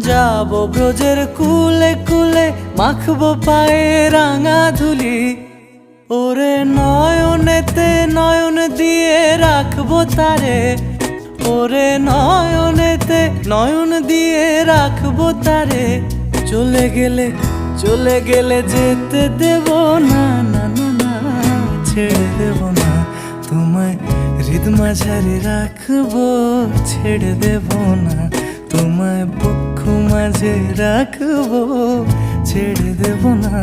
যাব ব্রজের কুলে কুলে, মাখবো পায়ে রাঙা ধুলি। ওরে নয়নেতে নয়ন দিয়ে রাখবো তারে, ওরে নয়নেতে নয়ন দিয়ে রাখবো তারে। চলে গেলে চলে গেলে যেতে দেব না, না না না, ছেড়ে দেব না তোমায়, হৃদ মাঝারে রাখবো, ছেড়ে দেব না তোমায়, বক্ষ মাঝে রাখবো, ছেড়ে দেব না।